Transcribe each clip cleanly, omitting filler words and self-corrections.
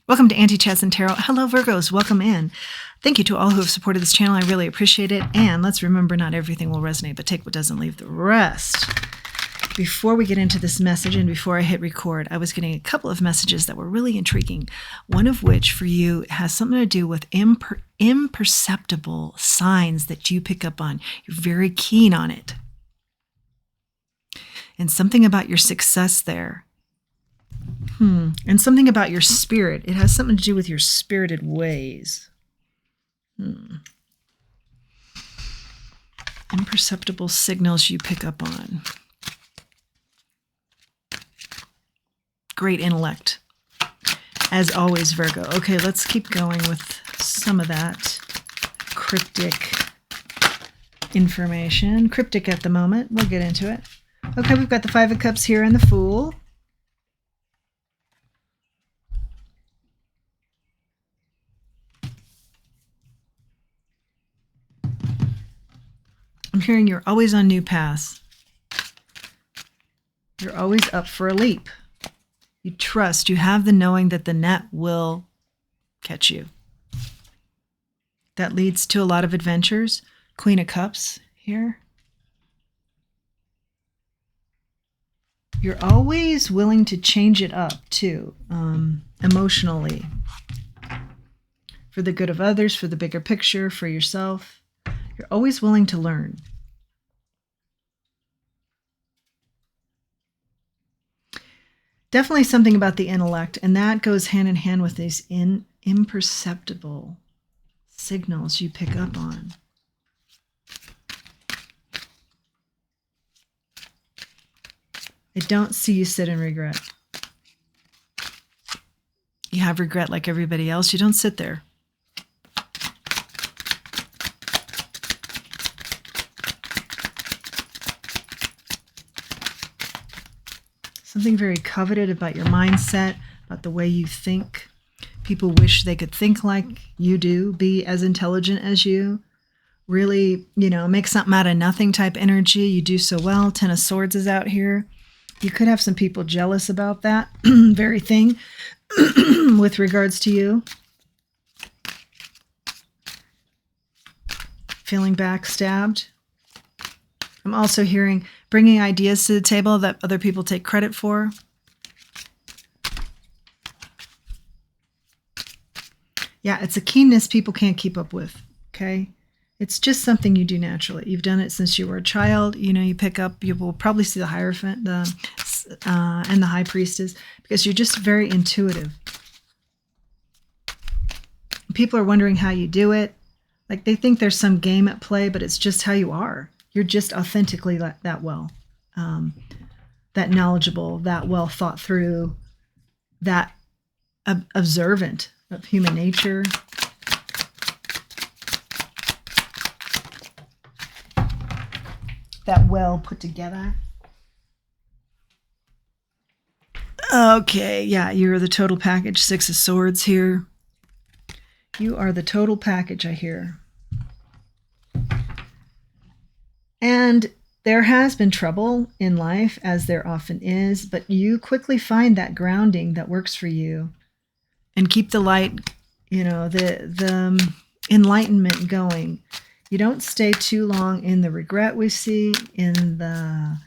Welcome to Anti-Chats and Tarot. Hello, Virgos. Welcome in. Thank you to all who have supported this channel. I really appreciate it. And let's remember, not everything will resonate, but take what doesn't, leave the rest. Before we get into this message and before I hit record, I was getting a couple of messages that were really intriguing. One of which for you has something to do with imperceptible signs that you pick up on. You're very keen on it. And something about your success there. And something about your spirit. It has something to do with your spirited ways. Imperceptible signals you pick up on. Great intellect. As always, Virgo. Okay, let's keep going with some of that cryptic information. Cryptic at the moment. We'll get into it. Okay, we've got the Five of Cups here and the Fool. I'm hearing you're always on new paths. You're always up for a leap. You trust, you have the knowing that the net will catch you. That leads to a lot of adventures. Queen of Cups here. You're always willing to change it up too, emotionally. For the good of others, for the bigger picture, for yourself. You're always willing to learn. Definitely something about the intellect, and that goes hand in hand with these imperceptible signals you pick up on. I don't see you sit in regret. You have regret like everybody else. You don't sit there. Something very coveted about your mindset, about the way you think. People wish they could think like you do, be as intelligent as you. Really, make something out of nothing type energy. You do so well. Ten of Swords is out here. You could have some people jealous about that very thing with regards to you. Feeling backstabbed. I'm also hearing bringing ideas to the table that other people take credit for. Yeah, it's a keenness people can't keep up with, okay? It's just something you do naturally. You've done it since you were a child. You pick up, you will probably see the Hierophant and the High Priestess because you're just very intuitive. People are wondering how you do it. Like they think there's some game at play, but it's just how you are. You're just authentically that well, that knowledgeable, that well thought through, that observant of human nature. That well put together. Okay, yeah, you're the total package. Six of Swords here. You are the total package, I hear. And there has been trouble in life, as there often is, but you quickly find that grounding that works for you and keep the light, the enlightenment going. You don't stay too long in the regret we see, in the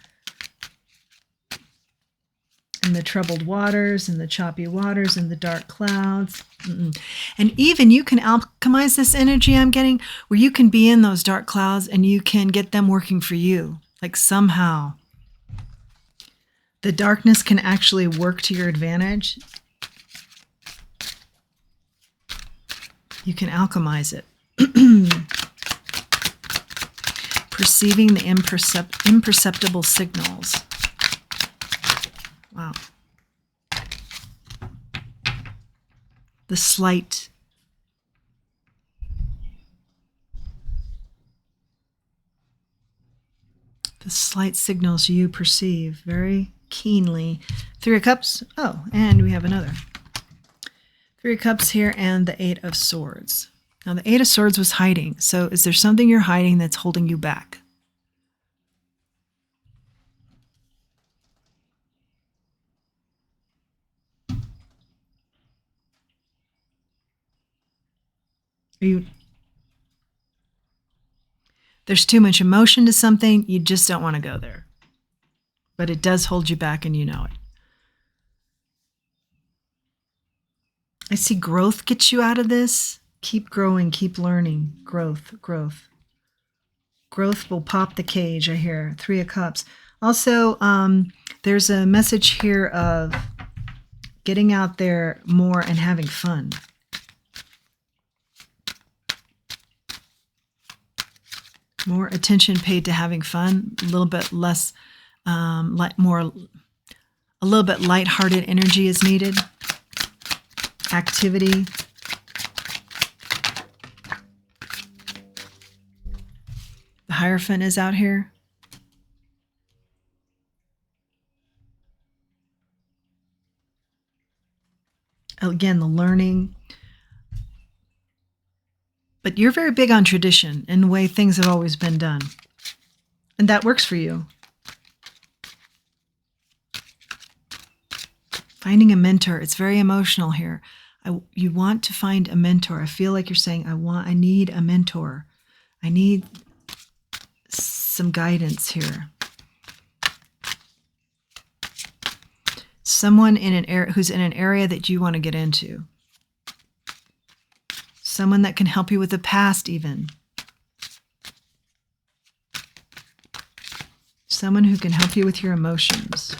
troubled waters, in the choppy waters, in the dark clouds. And even you can alchemize this energy I'm getting, where you can be in those dark clouds and you can get them working for you. Like somehow the darkness can actually work to your advantage. You can alchemize it. Perceiving the imperceptible signals. Wow. The slight signals you perceive very keenly. Three of Cups. Oh, and we have another. Three of Cups here and the Eight of Swords. Now, the Eight of Swords was hiding. So is there something you're hiding that's holding you back? There's too much emotion to something. You just don't want to go there. But it does hold you back, and you know it. I see growth gets you out of this. Keep growing, keep learning. Growth, growth. Growth will pop the cage, I hear. 3 of Cups. Also, there's a message here of getting out there more and having fun. More attention paid to having fun, a little bit less, a little bit lighthearted energy is needed. Activity. The Hierophant is out here. Again, the learning. But you're very big on tradition and the way things have always been done. And that works for you. Finding a mentor. It's very emotional here. You want to find a mentor. I feel like you're saying, I need a mentor. I need some guidance here. Someone in an area who's in an area that you want to get into. Someone that can help you with the past even. Someone who can help you with your emotions.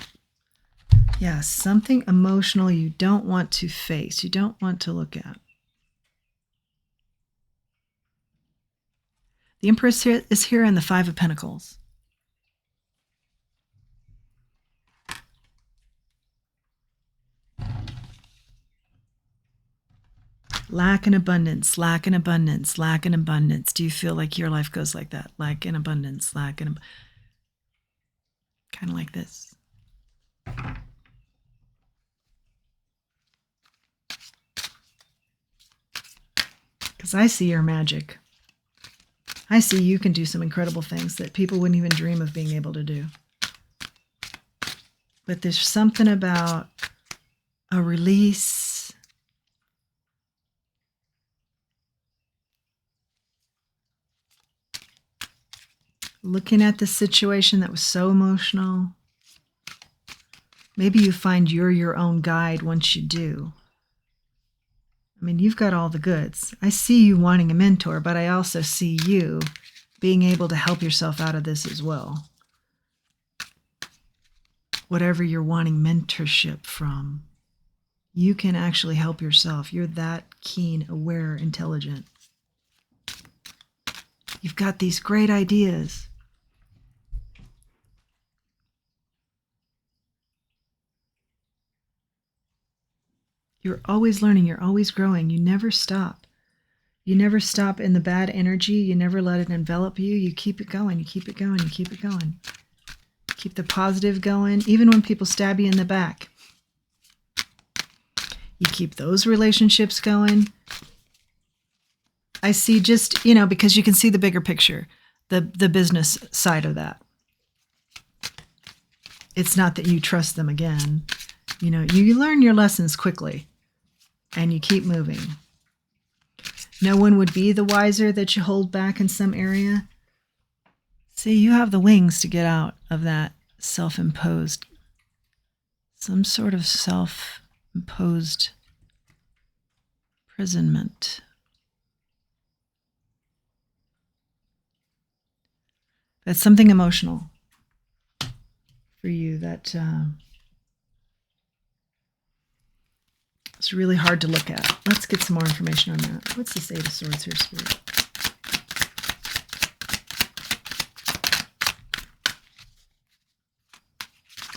Yeah, something emotional you don't want to face, you don't want to look at. The Empress is here in the 5 of Pentacles. Lack and abundance, lack and abundance, lack and abundance. Do you feel like your life goes like that? Lack and abundance, lack and kind of like this. Because I see your magic. I see you can do some incredible things that people wouldn't even dream of being able to do. But there's something about a release. Looking at the situation that was so emotional. Maybe you find you're your own guide once you do. I mean, you've got all the goods. I see you wanting a mentor, but I also see you being able to help yourself out of this as well. Whatever you're wanting mentorship from, you can actually help yourself. You're that keen, aware, intelligent. You've got these great ideas. You're always learning. You're always growing. You never stop. You never stop in the bad energy. You never let it envelop you. You keep it going. You keep it going. You keep it going. Keep the positive going, even when people stab you in the back. You keep those relationships going. I see just, because you can see the bigger picture, the business side of that. It's not that you trust them again. You learn your lessons quickly and you keep moving. No one would be the wiser that you hold back in some area. See, you have the wings to get out of that self-imposed, some sort of self-imposed imprisonment. That's something emotional for you that it's really hard to look at. Let's get some more information on that. What's this 8 of Swords here, Spirit?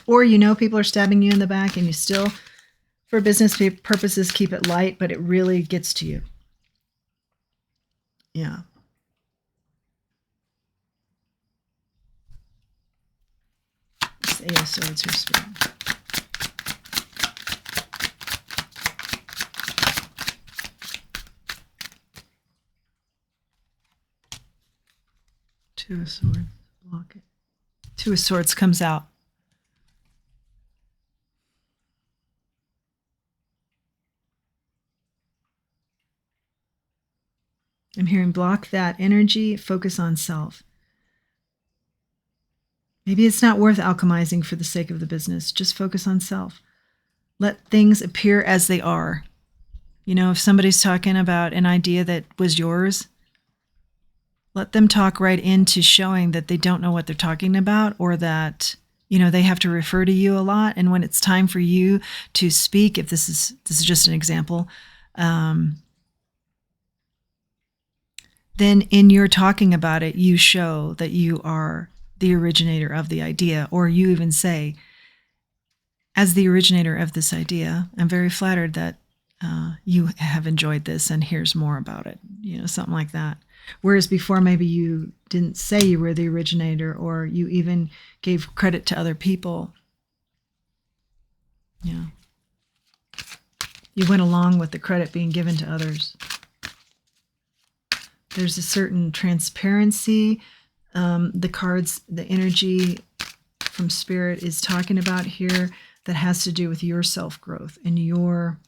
Or people are stabbing you in the back and you still, for business purposes, keep it light, but it really gets to you. Yeah. This 8 of Swords here, Spirit. Two of Swords, block it. Two of Swords comes out. I'm hearing block that energy, focus on self. Maybe it's not worth alchemizing for the sake of the business. Just focus on self. Let things appear as they are. You know, if somebody's talking about an idea that was yours, let them talk right into showing that they don't know what they're talking about, or that, you know, they have to refer to you a lot. And when it's time for you to speak, if this is just an example, then in your talking about it, you show that you are the originator of the idea, or you even say, as the originator of this idea, I'm very flattered that you have enjoyed this, and here's more about it, you know, something like that. Whereas before, maybe you didn't say you were the originator, or you even gave credit to other people. Yeah. You went along with the credit being given to others. There's a certain transparency. The cards, the energy from Spirit is talking about here that has to do with your self-growth and your,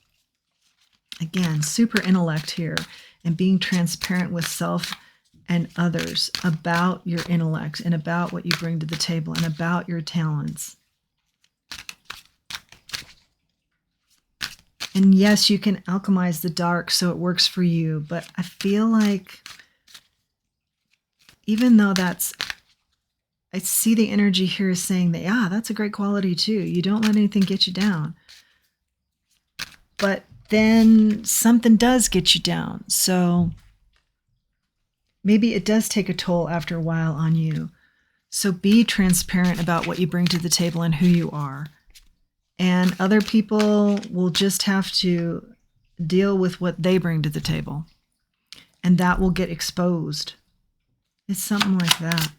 again, super intellect here, and being transparent with self and others about your intellect and about what you bring to the table and about your talents. And yes, you can alchemize the dark so it works for you, but I feel like even though I see the energy here is saying that, yeah, that's a great quality too. You don't let anything get you down. But then something does get you down. So maybe it does take a toll after a while on you. So be transparent about what you bring to the table and who you are. And other people will just have to deal with what they bring to the table. And that will get exposed. It's something like that.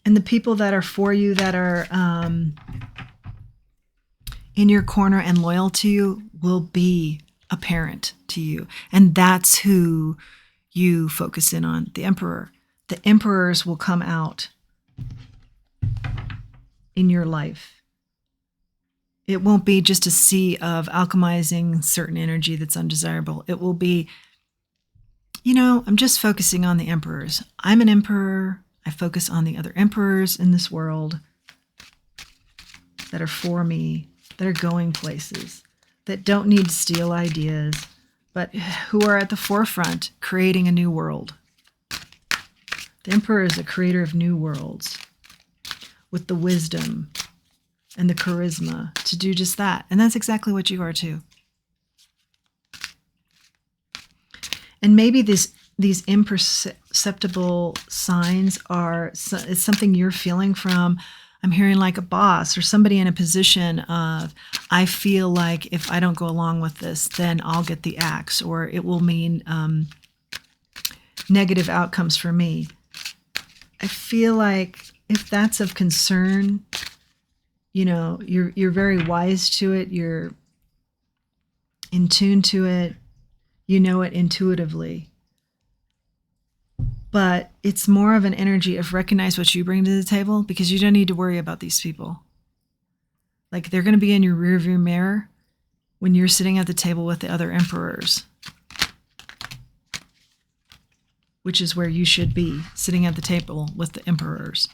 And the people that are for you, that are in your corner and loyal to you, will be apparent to you. And that's who you focus in on, the Emperor. The emperors will come out in your life. It won't be just a sea of alchemizing certain energy that's undesirable. It will be, you know, I'm just focusing on the emperors. I'm an emperor. I focus on the other emperors in this world that are for me, that are going places, that don't need to steal ideas, but who are at the forefront creating a new world. The Emperor is a creator of new worlds with the wisdom and the charisma to do just that. And that's exactly what you are too. And maybe these imperceptible signs it's something you're feeling from, I'm hearing like a boss or somebody in a position of, I feel like if I don't go along with this, then I'll get the axe, or it will mean negative outcomes for me. I feel like if that's of concern, you know, you're very wise to it, you're in tune to it, you know it intuitively. But it's more of an energy of recognize what you bring to the table, because you don't need to worry about these people. Like, they're going to be in your rearview mirror when you're sitting at the table with the other emperors, which is where you should be, sitting at the table with the emperors.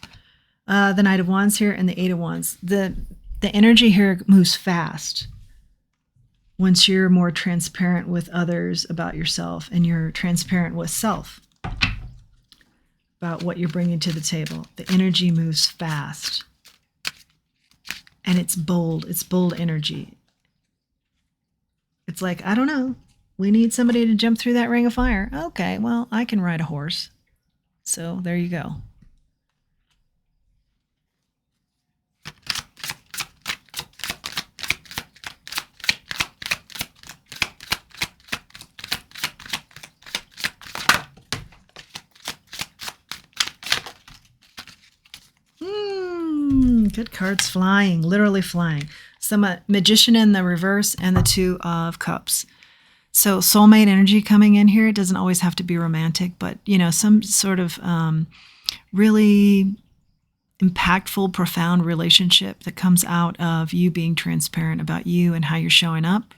The Knight of Wands here and the Eight of Wands. The energy here moves fast once you're more transparent with others about yourself, and you're transparent with self about what you're bringing to the table. The energy moves fast. And it's bold. It's bold energy. It's like, I don't know, we need somebody to jump through that ring of fire. Okay, well, I can ride a horse. So there you go. Good cards flying, literally flying. Some Magician in the reverse and the Two of Cups. So soulmate energy coming in here. It doesn't always have to be romantic, but, you know, some sort of really impactful, profound relationship that comes out of you being transparent about you and how you're showing up.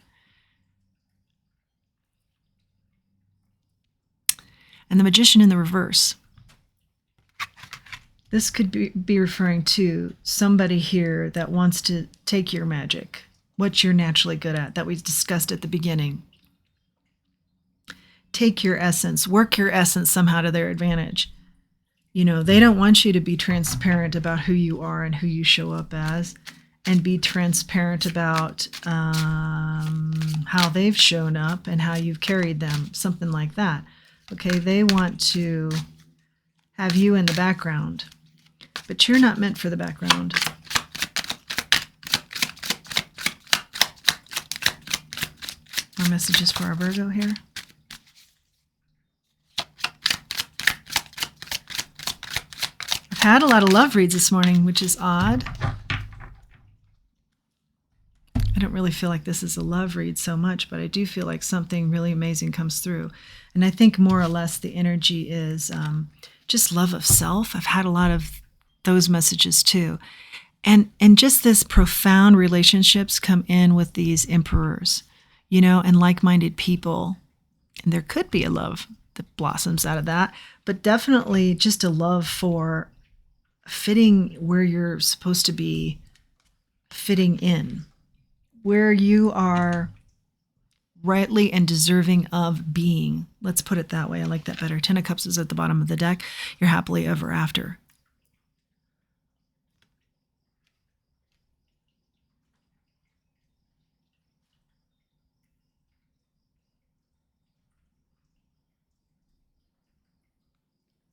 And the Magician in the reverse. This could be referring to somebody here that wants to take your magic, what you're naturally good at, that we discussed at the beginning. Take your essence, work your essence somehow to their advantage. You know, they don't want you to be transparent about who you are and who you show up as, and be transparent about how they've shown up and how you've carried them, something like that. Okay, they want to have you in the background, but you're not meant for the background. More messages for our Virgo here. I've had a lot of love reads this morning, which is odd. I don't really feel like this is a love read so much, but I do feel like something really amazing comes through. And I think more or less the energy is just love of self. I've had a lot of those messages too. And just this profound relationships come in with these emperors, you know, and like-minded people. And there could be a love that blossoms out of that, but definitely just a love for fitting where you're supposed to be, fitting in, where you are rightly and deserving of being. Let's put it that way. I like that better. 10 of Cups is at the bottom of the deck. You're happily ever after.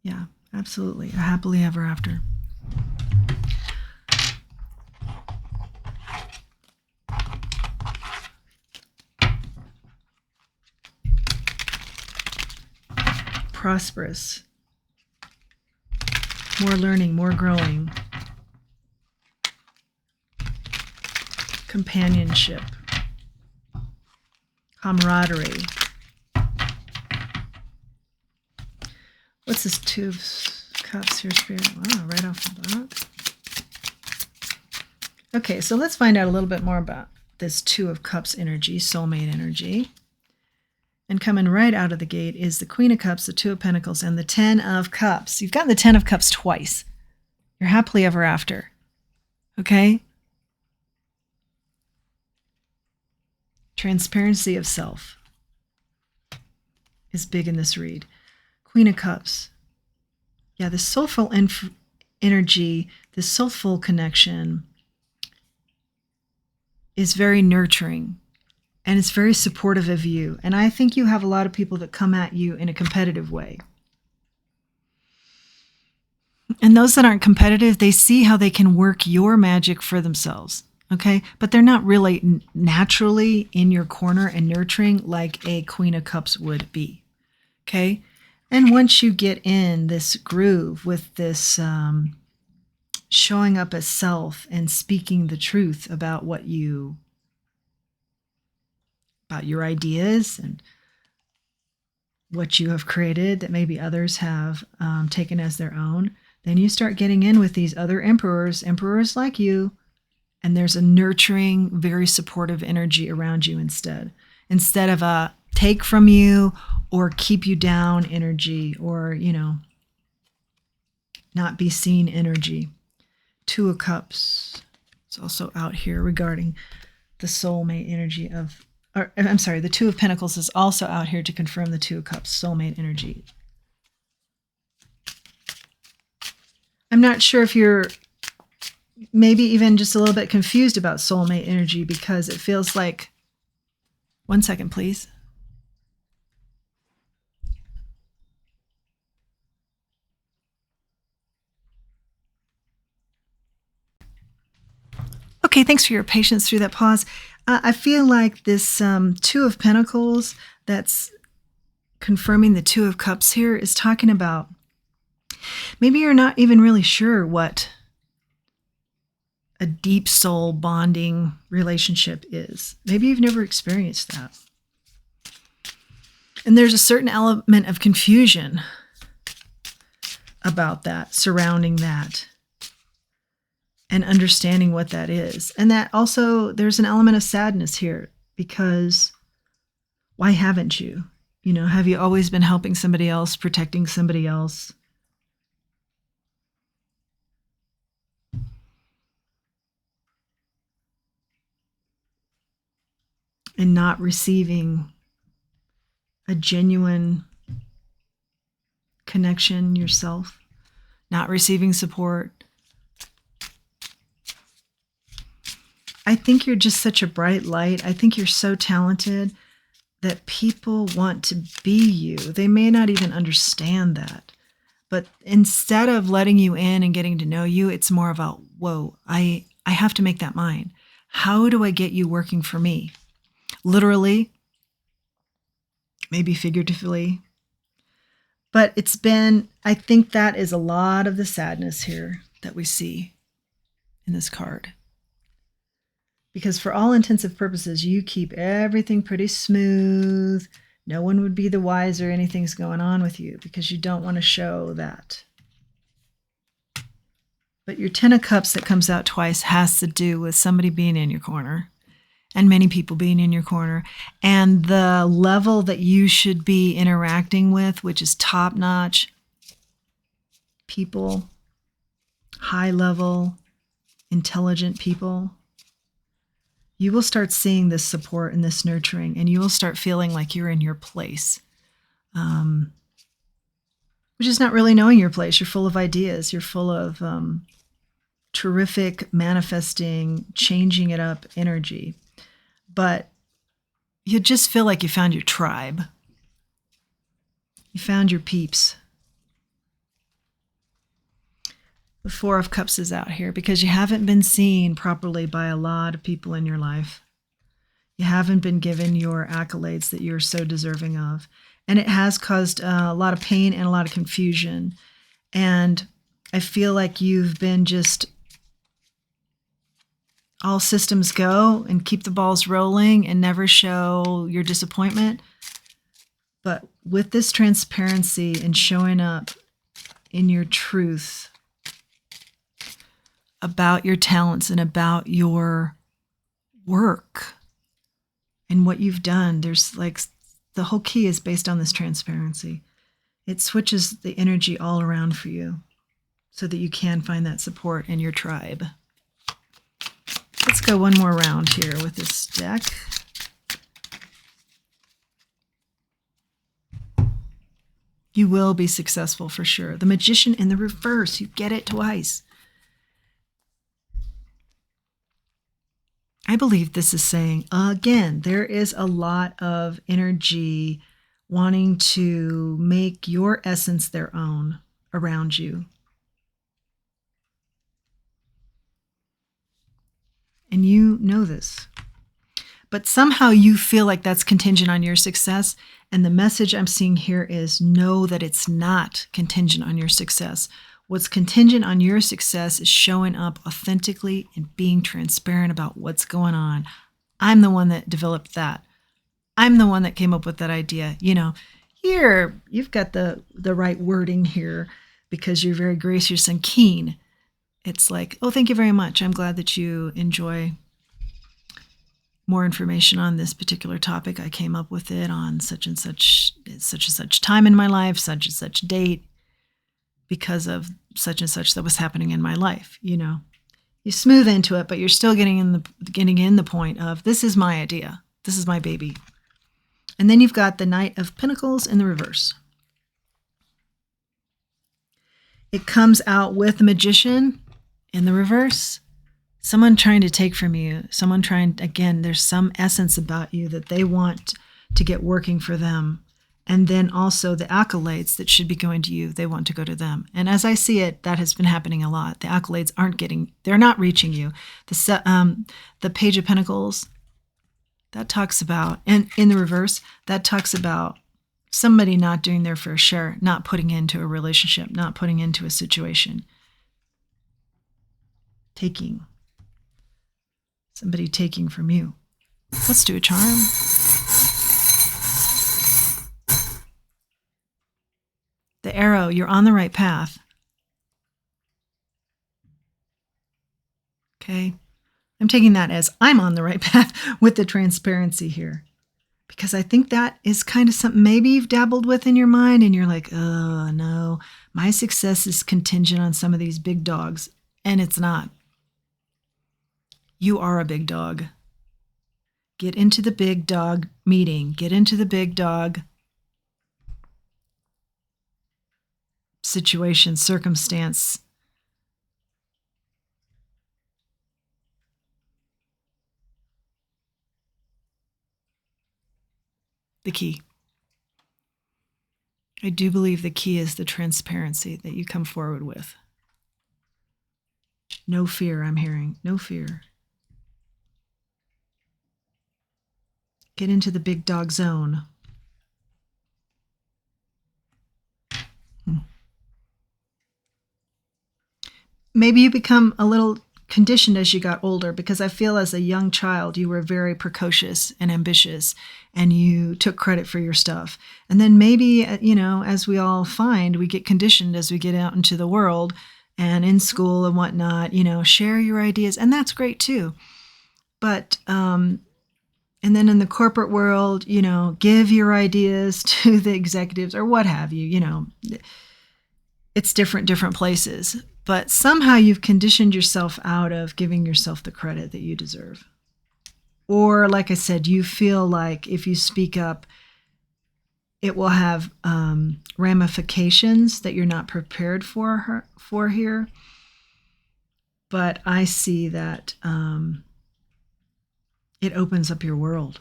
Yeah, absolutely. A happily ever after. Prosperous. More learning, more growing. Companionship. Camaraderie. What's this 2 of Cups here, Spirit? Wow, right off the bat. Okay, so let's find out a little bit more about this 2 of Cups energy, soulmate energy. And coming right out of the gate is the Queen of Cups, the 2 of Pentacles, and the 10 of Cups. You've gotten the 10 of Cups twice. You're happily ever after. Okay? Transparency of self is big in this read. Queen of Cups. Yeah, this soulful energy, this soulful connection is very nurturing. And it's very supportive of you. And I think you have a lot of people that come at you in a competitive way. And those that aren't competitive, they see how they can work your magic for themselves. Okay? But they're not really naturally in your corner and nurturing like a Queen of Cups would be. Okay? And once you get in this groove with this showing up as self and speaking the truth about what you about your ideas and what you have created that maybe others have taken as their own, then you start getting in with these other emperors like you, and there's a nurturing, very supportive energy around you instead of a take from you or keep you down energy or, you know, not be seen energy. 2 of Cups. It's also out here regarding the soulmate energy of the 2 of Pentacles is also out here to confirm the 2 of Cups, soulmate energy. I'm not sure if you're maybe even just a little bit confused about soulmate energy because it feels like, 1 second, please. Okay, thanks for your patience through that pause. I feel like this 2 of Pentacles that's confirming the 2 of Cups here is talking about maybe you're not even really sure what a deep soul bonding relationship is. Maybe you've never experienced that. And there's a certain element of confusion about that, surrounding that. and understanding what that is. And that also, there's an element of sadness here, because why haven't you? Have you always been helping somebody else, protecting somebody else? And not receiving a genuine connection yourself, not receiving support. I think you're just such a bright light. I think you're so talented that people want to be you. They may not even understand that. But instead of letting you in and getting to know you, it's more about, whoa, I have to make that mine. How do I get you working for me? Literally, maybe figuratively. But I think that is a lot of the sadness here that we see in this card. Because for all intents and purposes, you keep everything pretty smooth. No one would be the wiser anything's going on with you, because you don't want to show that. But your Ten of Cups that comes out twice has to do with somebody being in your corner, and many people being in your corner, and the level that you should be interacting with, which is top-notch people, high-level, intelligent people. You will start seeing this support and this nurturing, and you will start feeling like you're in your place, which is not really knowing your place. You're full of ideas. You're full of terrific manifesting, changing it up energy. But you just feel like you found your tribe. You found your peeps. The Four of Cups is out here because you haven't been seen properly by a lot of people in your life. You haven't been given your accolades that you're so deserving of. And it has caused a lot of pain and a lot of confusion. And I feel like you've been just all systems go and keep the balls rolling and never show your disappointment. But with this transparency and showing up in your truth about your talents and about your work and what you've done, there's like the whole key is based on this transparency. It switches the energy all around for you so that you can find that support in your tribe. Let's go one more round here with this deck. You will be successful for sure. The Magician in the reverse, you get it twice. I believe this is saying, again, there is a lot of energy wanting to make your essence their own around you. And you know this. But somehow you feel like that's contingent on your success. And the message I'm seeing here is know that it's not contingent on your success. What's contingent on your success is showing up authentically and being transparent about what's going on. I'm the one that developed that. I'm the one that came up with that idea. Here, you've got the right wording here because you're very gracious and keen. It's like, oh, thank you very much. I'm glad that you enjoy more information on this particular topic. I came up with it on such and such time in my life, such and such date, because of such and such that was happening in my life. You smooth into it, but you're still getting in the point of, this is my idea. This is my baby. And then you've got the Knight of Pentacles in the reverse. It comes out with the Magician in the reverse. Someone trying to take from you. Again, there's some essence about you that they want to get working for them. And then also the accolades that should be going to you, they want to go to them. And as I see it, that has been happening a lot. The accolades they're not reaching you. The Page of Pentacles, that talks about, and in the reverse, that talks about somebody not doing their fair share, not putting into a relationship, not putting into a situation. Somebody taking from you. Let's do a charm. The Arrow, you're on the right path. Okay. I'm taking that as I'm on the right path with the transparency here. Because I think that is kind of something maybe you've dabbled with in your mind and you're like, oh, no, my success is contingent on some of these big dogs. And it's not. You are a big dog. Get into the big dog meeting. Get into the big dog situation, circumstance. The key. I do believe the key is the transparency that you come forward with. No fear, I'm hearing. No fear. Get into the big dog zone. Maybe you become a little conditioned as you got older, because I feel as a young child you were very precocious and ambitious and you took credit for your stuff. And then maybe, as we all find, we get conditioned as we get out into the world and in school and whatnot, share your ideas. And that's great too. But, and then in the corporate world, give your ideas to the executives or what have you, it's different places. But somehow you've conditioned yourself out of giving yourself the credit that you deserve. Or, like I said, you feel like if you speak up, it will have ramifications that you're not prepared for here. But I see that it opens up your world.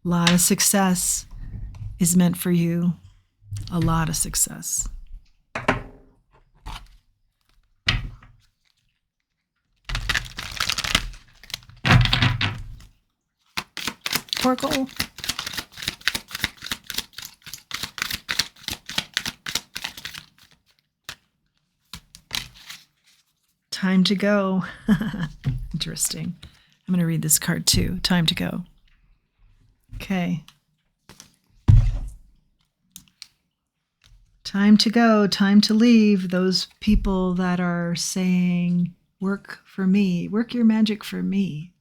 A lot of success is meant for you. A lot of success. Oracle. Time to go. Interesting. I'm going to read this card too. Time to go. Okay. Time to go, time to leave. Those people that are saying, work for me, work your magic for me.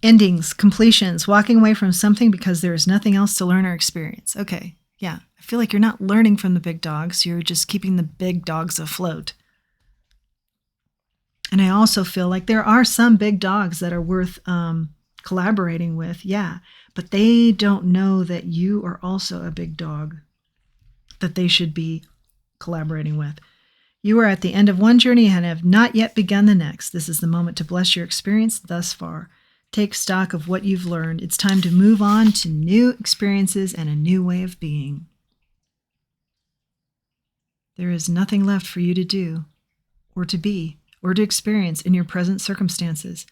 Endings, completions, walking away from something because there is nothing else to learn or experience. Okay, yeah. I feel like you're not learning from the big dogs. You're just keeping the big dogs afloat. And I also feel like there are some big dogs that are worth collaborating with, yeah. But they don't know that you are also a big dog that they should be collaborating with. You are at the end of one journey and have not yet begun the next. This is the moment to bless your experience thus far. Take stock of what you've learned. It's time to move on to new experiences and a new way of being. There is nothing left for you to do, or to be, or to experience in your present circumstances.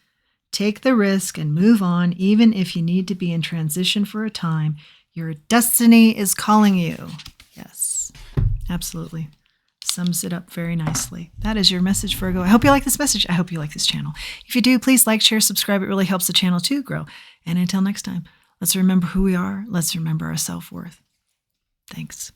Take the risk and move on, even if you need to be in transition for a time. Your destiny is calling you. Yes, absolutely. Sums it up very nicely. That is your message, Virgo. I hope you like this message. I hope you like this channel. If you do, please like, share, subscribe. It really helps the channel to grow. And until next time, let's remember who we are. Let's remember our self-worth. Thanks.